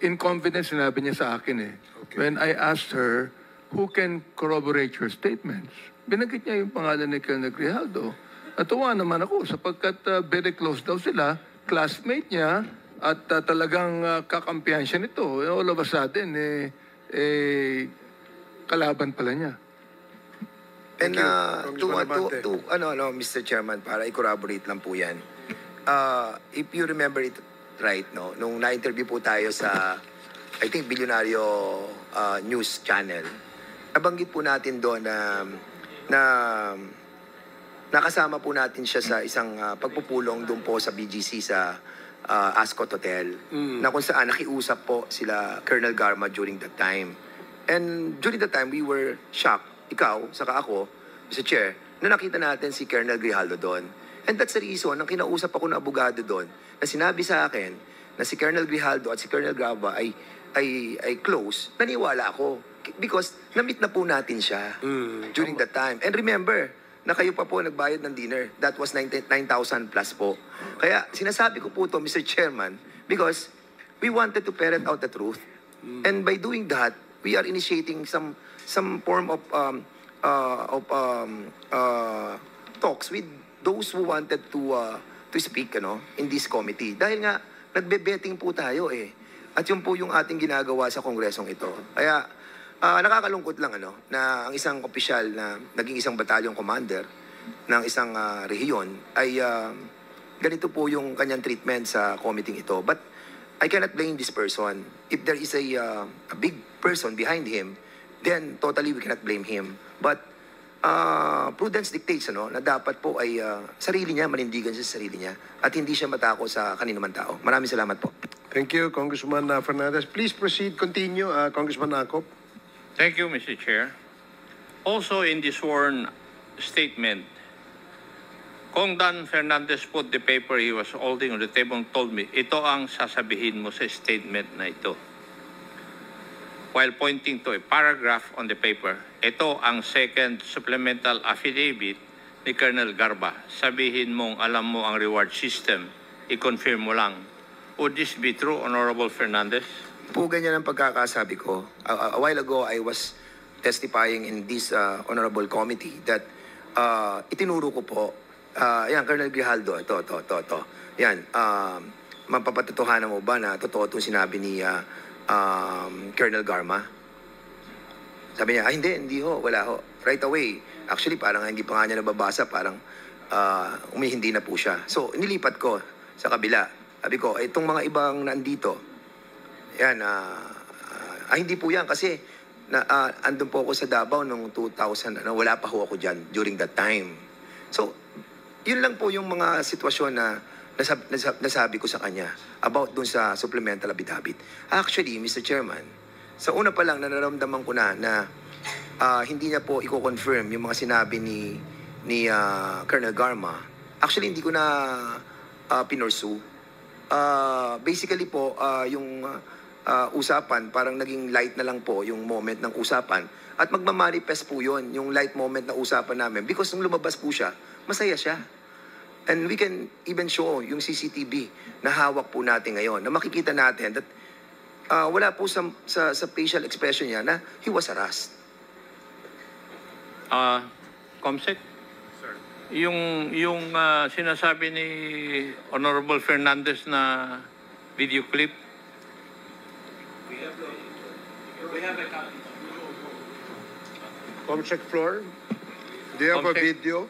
in confidence sinabi niya sa akin eh. Okay. When I asked her, who can corroborate your statements? Binanggit niya yung pangalan ni Colonel Grijaldo. Natuwa naman ako sapagkat very close daw sila, classmate niya, at talagang kakampihan siya nito. All of a sudden, kalaban pala niya. And Mr. Chairman, para i-corroborate lang po yan. If you remember it right, no, nung na-interview po tayo sa, I think, Bilyonaryo News Channel, nabanggit po natin doon na nakasama po natin siya sa isang pagpupulong doon po sa BGC sa Ascot Hotel, na kung saan nakiusap po sila Colonel Garma during that time. And during that time, we were shocked, ikaw, saka ako, Mr. Chair, na nakita natin si Colonel Grijaldo doon. And that's the reason, nang kinausap ako ng abogado doon, na sinabi sa akin na si Colonel Grijaldo at si Colonel Garma ay close, naniwala ako. Because na-meet na po natin siya during that time. And remember, na kayo pa po nagbayad ng dinner. That was 9,000 plus po. Kaya sinasabi ko po to, Mr. Chairman, because we wanted to ferret out the truth. And by doing that, we are initiating some form of talks with those who wanted to speak in this committee. Dahil nga, nagbe-betting po tayo eh. At yun po yung ating ginagawa sa kongresong ito. Kaya, nakakalungkot lang na ang isang opisyal na naging isang batalyon commander ng isang rehiyon ay ganito po yung kanyang treatment sa committee ito. But I cannot blame this person. If there is a big person behind him, then totally we cannot blame him. But prudence dictates na dapat po ay sarili niya, manindigan siya sa sarili niya at hindi siya matako sa kaninuman tao. Maraming salamat po. Thank you, Congressman Fernandez. Please proceed, continue, Congressman Akop. Thank you, Mr. Chair. Also in the sworn statement, Kong Dan Fernandez put the paper he was holding on the table and told me, ito ang sasabihin mo sa statement na ito. While pointing to a paragraph on the paper, ito ang second supplemental affidavit ni Colonel Garba. Sabihin mong alam mo ang reward system, i-confirm mo lang. Would this be true, Honorable Fernandez? Po ganyan ang pagkakasabi ko. A while ago, I was testifying in this honorable committee that itinuro ko po, yan, Colonel Grijaldo, ito. Yan, mapapatotohanan mo ba na totoo itong sinabi ni Colonel Garma? Sabi niya, hindi ho, wala ho. Right away. Actually, parang hindi pa nga niya nababasa, parang umihindi na po siya. So, nilipat ko sa kabila. Sabi ko, itong mga ibang nandito, yan, hindi po yan kasi andun po ako sa Davao noong 2000, wala pa ho ako dyan during that time. So, yun lang po yung mga sitwasyon na nasabi ko sa kanya about dun sa supplemental affidavit. Actually, Mr. Chairman, sa una pa lang nararamdaman ko na hindi niya po i-confirm yung mga sinabi ni Colonel Garma. Actually, hindi ko na pinursu. Basically po, yung usapan, parang naging light na lang po yung moment ng usapan. At magmamanifest po yun, yung light moment na usapan namin. Because nung lumabas po siya, masaya siya. And we can even show yung CCTV na hawak po natin ngayon, na makikita natin that wala po sa facial expression niya na he was harassed. Comsec? Sir. Yung sinasabi ni Honorable Fernandez na video clip, we have a copy. Comsec floor, do you have a video?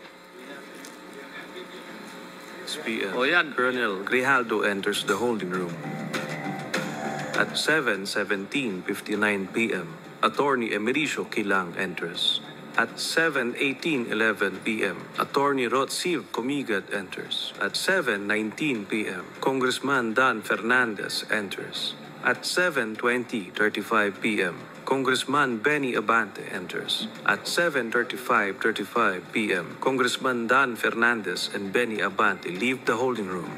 PM. O yan. Colonel Grijaldo enters the holding room. At 7:59 p.m., Attorney Emericio Kilang enters. At 7:11 p.m., Attorney Rotsiv Comigat enters. At 7:19 p.m., Congressman Dan Fernandez enters. At 7:35 p.m., Congressman Benny Abante enters. At 7:35 p.m., Congressman Dan Fernandez and Benny Abante leave the holding room.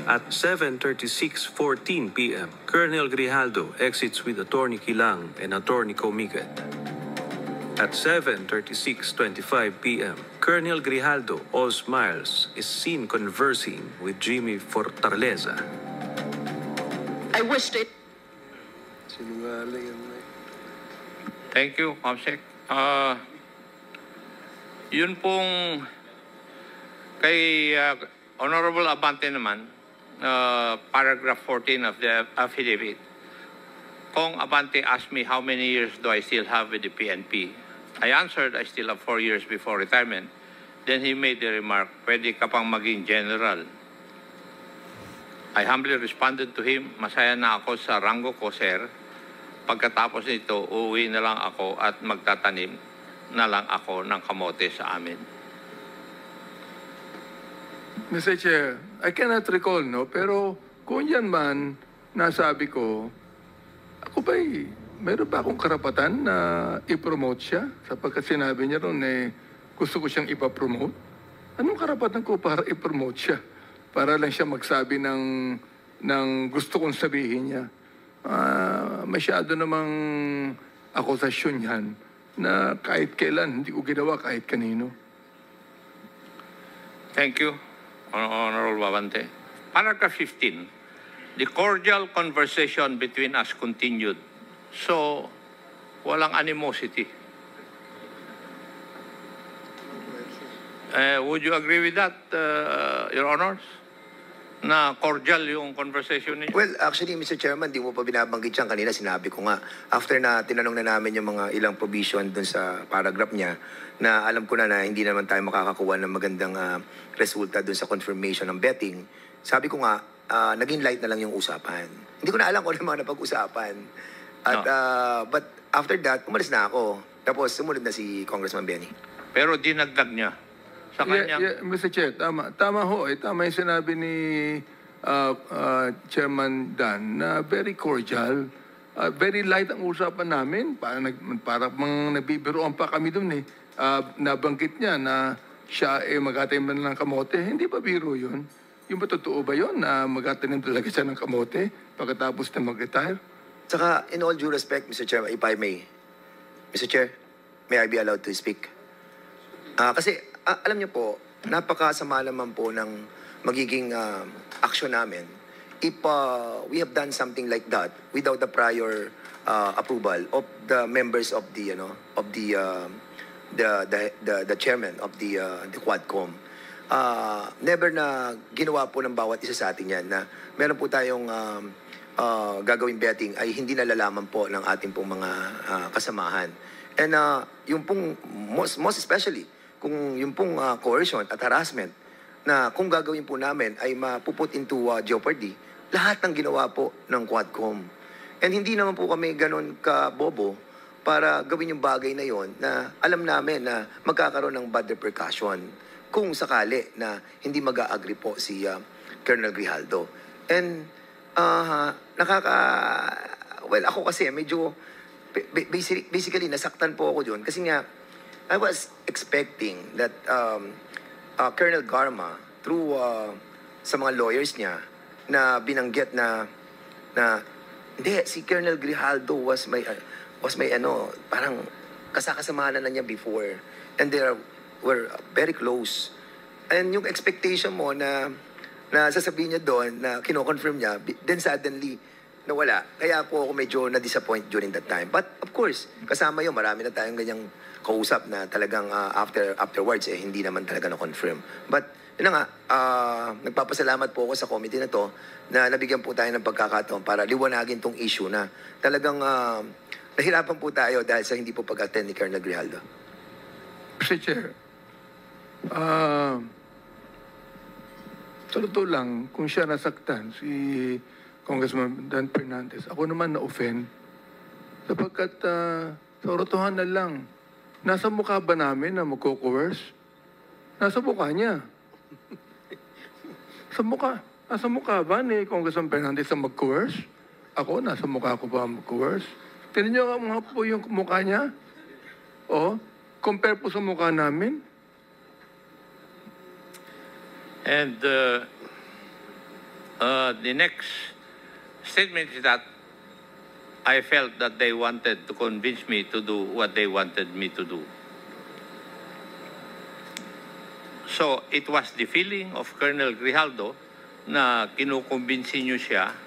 At 7:36:14 p.m., Colonel Grijaldo exits with Attorney Kilang and Attorney Comigat. At 7:36:25 p.m., Colonel Grijaldo, all smiles, is seen conversing with Jimmy Fortaleza. I wished it. Sinungaling yan. thank you, Comsec. Yun pong kay Honorable Abante naman, paragraph 14 of the affidavit. Kong Abante asked me how many years do I still have with the PNP. I answered I still have 4 years before retirement. Then he made the remark, pwede ka pang maging general. I humbly responded to him, masaya na ako sa rango ko, sir. Pagkatapos nito, uuwi na lang ako at magtatanim na lang ako ng kamote sa amin. Mr. Chair, I cannot recall, no? Pero kung yan man, nasabi ko, ako ba'y, meron ba akong karapatan na i-promote siya? Sapagkat sinabi niya ron, gusto ko siyang ipapromote. Anong karapatan ko para i-promote siya? Para lang siya magsabi ng gusto kong sabihin niya. Masyado namang akusasyon yan na kahit kailan, hindi ko ginawa kahit kanino. Thank you, Honorable Abante. Paragraph 15. The cordial conversation between us continued. So, walang animosity. Would you agree with that, Your Honors? Na cordial yung conversation niyo? Well, actually, Mr. Chairman, di mo pa binabanggit yan. Kanina sinabi ko nga, after na tinanong na namin yung mga ilang provision dun sa paragraph niya, na alam ko na hindi naman tayo makakakuha ng magandang resulta dun sa confirmation ng betting, sabi ko nga, naging light na lang yung usapan. Hindi ko na alam kung ano mga napag-usapan. At, but after that, umalis na ako. Tapos, sumunod na si Congressman Benny. Pero dinagdag niya. Sa kanya. Mr. Chair, tama. Tama ho. Tama yung sinabi ni Chairman Dan na very cordial. Very light ang usapan namin. Parang nagbibiroan pa kami dun eh. Nabanggit niya na siya magatanim ng kamote. Hindi ba biro yun? Yung ba totoo ba yun na magatanim talaga siya ng kamote pagkatapos na mag-retire? Saka, in all due respect, Mr. Chair, if I may, Mr. Chair, may I be allowed to speak? Kasi, alam niyo po, napakasama naman po ng magiging action namin if we have done something like that without the prior approval of the members of the, the chairman of the Quadcom. Never na ginawa po ng bawat isa sa atin yan na meron po tayong gagawing betting ay hindi nalalaman po ng ating pong mga kasamahan. And yung pong, most especially, kung yung pong coercion at harassment na kung gagawin po namin ay mapuput into jeopardy, lahat ng ginawa po ng Quadcom. And hindi naman po kami ganun kabobo para gawin yung bagay na yon na alam namin na magkakaroon ng bad repercussion kung sakali na hindi mag-a-agree po si Colonel Grijaldo. And well, ako kasi medyo basically nasaktan po ako doon kasi nga I was expecting that Colonel Garma through sa mga lawyers niya na binanggit na hindi, si Colonel Grijaldo was my parang kasakasamahan na niya before and were very close. And yung expectation mo na sasabihin niya doon na kino-confirm niya, then suddenly nawala. Kaya po ako medyo na-disappoint during that time. But of course, kasama yun, marami na tayong ganyang kausap na talagang afterwards hindi naman talaga na-confirm. But yun na nga, nagpapasalamat po ako sa committee na to na nabigyan po tayo ng pagkakataon para liwanagin tong issue na talagang nahirapan po tayo dahil sa hindi po pag-attend ni Colonel Grijaldo. Mr. Chair, sa totoo lang, kung siya nasaktan, si Congressman Dan Fernandez, ako naman na-offend. Sapagkat sa totohanan lang, nasa mukha ba namin na magko-coerce? Nasa mukha niya. Sa mukha. Nasa mukha ba ni Congressman Fernandez na mag-coerce? Ako, nasa mukha ko ba mag-coerce? Tignan niyo nga po yung mukha niya. O, compare po sa mukha namin. And the next statement is that I felt that they wanted to convince me to do what they wanted me to do. So it was the feeling of Colonel Grijaldo na kinukumbinsi niyo siya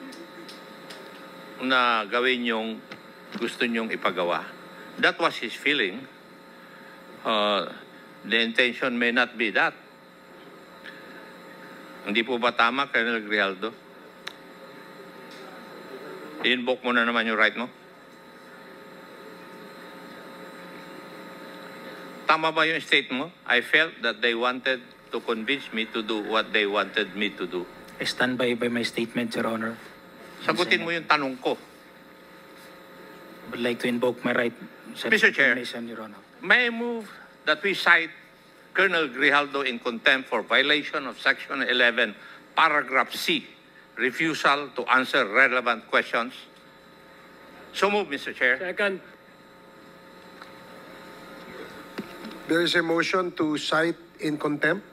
na gawin yung gusto niyong ipagawa. That was his feeling. The intention may not be that. Hindi po ba tama, Colonel Grijaldo? I-invoke mo na naman yung right mo. Tama ba yung state mo? I felt that they wanted to convince me to do what they wanted me to do. I stand by my statement, Your Honor. Sagutin mo yung tanong ko. I would like to invoke my right. Mr. Chair, Your Honor. May I move that we cite Colonel Grijaldo in contempt for violation of Section 11, Paragraph C, refusal to answer relevant questions. So move, Mr. Chair. Second. There is a motion to cite in contempt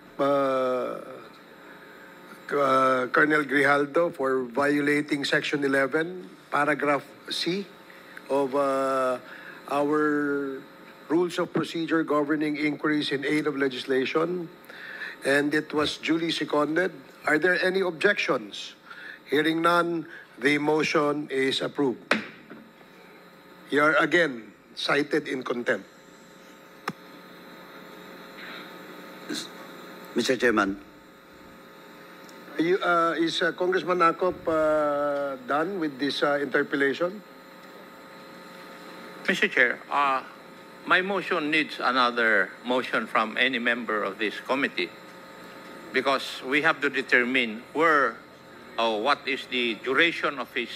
Colonel Grijaldo for violating Section 11, Paragraph C of our Rules of Procedure Governing Inquiries in Aid of Legislation, and it was duly seconded. Are there any objections? Hearing none, the motion is approved. You are again cited in contempt. Mr. Chairman. Is Congressman Akop done with this interpellation? Mr. Chair, my motion needs another motion from any member of this committee because we have to determine where or what is the duration of his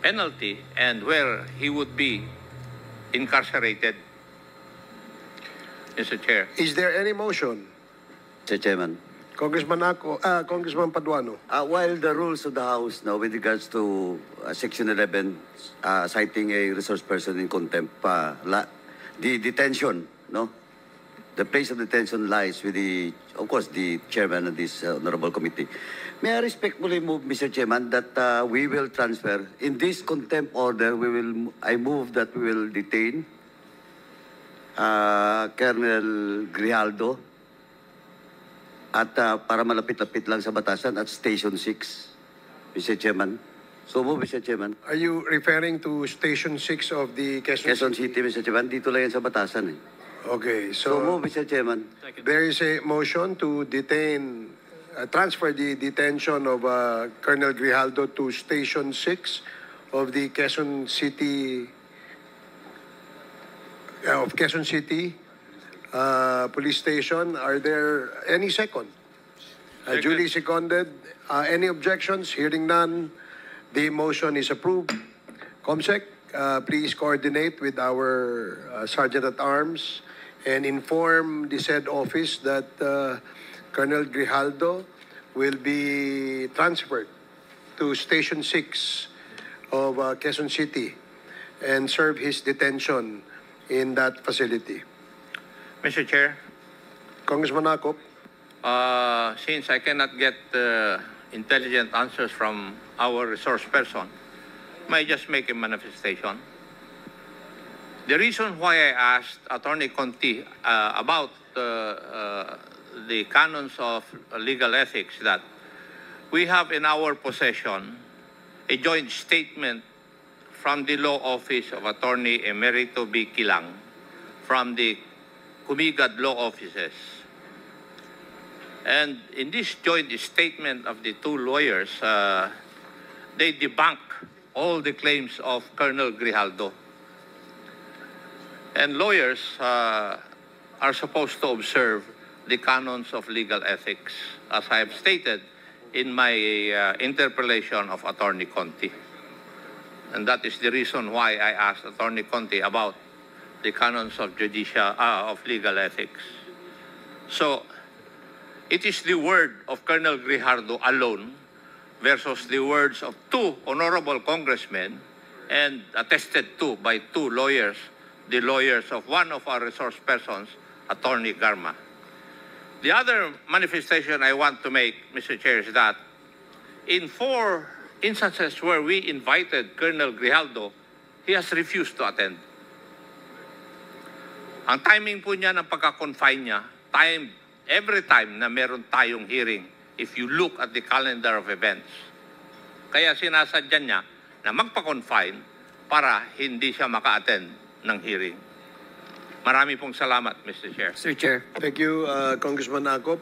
penalty and where he would be incarcerated. Mr. Chair. Is there any motion? Mr. Chairman. Congressman Paduano. While the rules of the House now with regards to Section 11, citing a resource person in contempt, the detention, no? The place of detention lies with of course, the chairman of this honorable committee. May I respectfully move, Mr. Chairman, that we will transfer, in this contempt order, I move that we will detain Colonel Grijaldo at para malapit-lapit lang sa batasan at Station 6, Mr. Chairman. So move, Mr. Chairman. Are you referring to Station 6 of the Quezon City, Mr. Chairman. Dito lang yan sa batasan eh. Okay, So so move, Mr. Chairman. there is a motion to transfer the detention of Colonel Grijaldo to Station 6 of the Quezon City Police Station. Are there any second? Duly seconded. Any objections? Hearing none, the motion is approved. Comsec, please coordinate with our Sergeant at Arms and inform the said office that Colonel Grijaldo will be transferred to Station 6 of Quezon City and serve his detention in that facility. Mr. Chair, Congressman Akop. since I cannot get intelligent answers from our resource person, may I just make a manifestation? The reason why I asked Attorney Conti about the canons of legal ethics, that we have in our possession a joint statement from the law office of Attorney Emerito B. Kilang, from the Kumigad law offices. And in this joint statement of the two lawyers, they debunk all the claims of Colonel Grijaldo. And lawyers are supposed to observe the canons of legal ethics, as I have stated in my interpellation of Attorney Conti. And that is the reason why I asked Attorney Conti about the canons of legal ethics. So, it is the word of Colonel Grijaldo alone versus the words of two honorable congressmen and attested to by two lawyers, the lawyers of one of our resource persons, Attorney Garma. The other manifestation I want to make, Mr. Chair, is that in 4 instances where we invited Colonel Grijaldo, he has refused to attend. Ang timing po niya ng pagka-confine niya, every time na meron tayong hearing, if you look at the calendar of events. Kaya sinasadya niya na magpa-confine para hindi siya maka-attend ng hearing. Marami pong salamat, Mr. Chair. Sir Chair. Thank you, Congressman Akop.